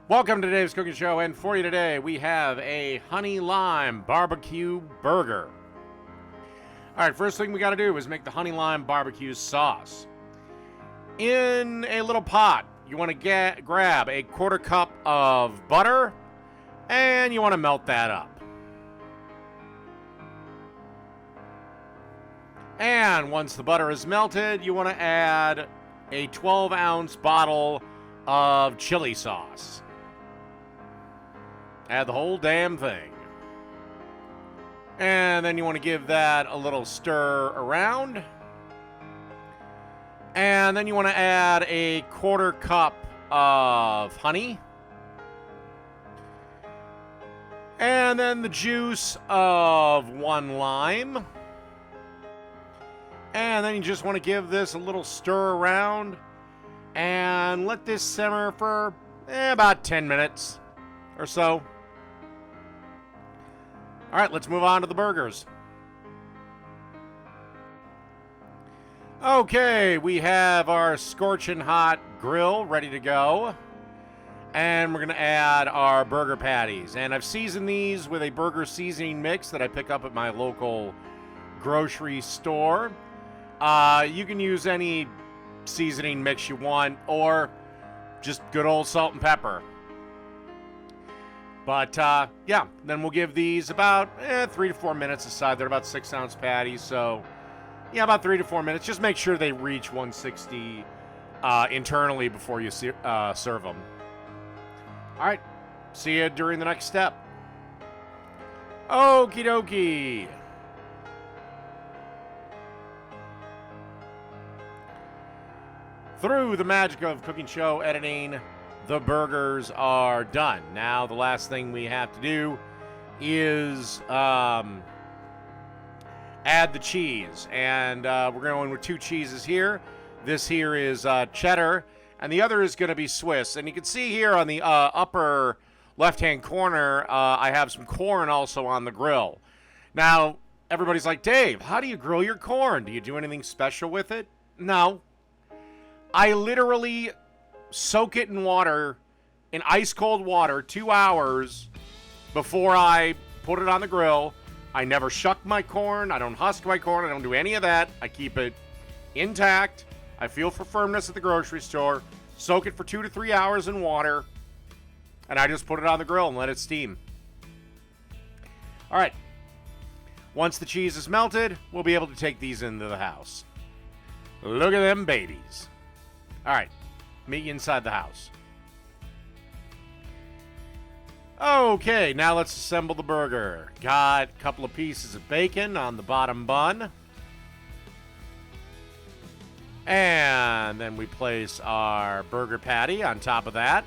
Welcome to Dave's Cooking Show, and for you today, we have a Honey Lime BBQ Burger. Alright, first thing we gotta do is make the Honey Lime BBQ sauce. In a little pot, you want to grab a quarter cup of butter, and you want to melt that up. And once the butter is melted, you want to add a 12-ounce bottle of chili sauce. Add the whole damn thing. And then you want to give that a little stir around. And then you want to add a quarter cup of honey. And then the juice of 1 lime. And then you just want to give this a little stir around. And let this simmer for about 10 minutes or so. All right, let's move on to the burgers. Okay, we have our scorching hot grill ready to go. And we're going to add our burger patties. And I've seasoned these with a burger seasoning mix that I pick up at my local grocery store. You can use any seasoning mix you want, or just good old salt and pepper. But, yeah, then we'll give these about 3 to 4 minutes aside. They're about 6-ounce patties, so, yeah, about 3 to 4 minutes. Just make sure they reach 160 internally before you serve them. All right, see you during the next step. Okie dokie. Through the magic of cooking show editing, the burgers are done. Now, the last thing we have to do is add the cheese. And we're going with 2 cheeses here. This here is cheddar, and the other is going to be Swiss. And you can see here on the upper left-hand corner, I have some corn also on the grill. Now, everybody's like, Dave, how do you grill your corn? Do you do anything special with it? No. I literally soak it in water, in ice-cold water, 2 hours before I put it on the grill. I never shuck my corn. I don't husk my corn. I don't do any of that. I keep it intact. I feel for firmness at the grocery store. Soak it for 2 to 3 hours in water. And I just put it on the grill and let it steam. All right. Once the cheese is melted, we'll be able to take these into the house. Look at them babies. All right. Meet you inside the house. Okay, now let's assemble the burger. Got a couple of pieces of bacon on the bottom bun. And then we place our burger patty on top of that.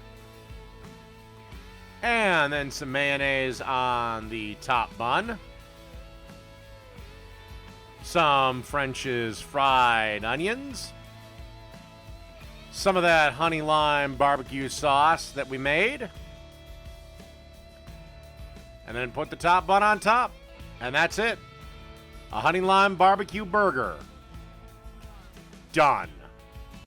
And then some mayonnaise on the top bun. Some French's fried onions. Some of that honey lime barbecue sauce that we made. And then put the top bun on top. And that's it. A honey lime barbecue burger. Done.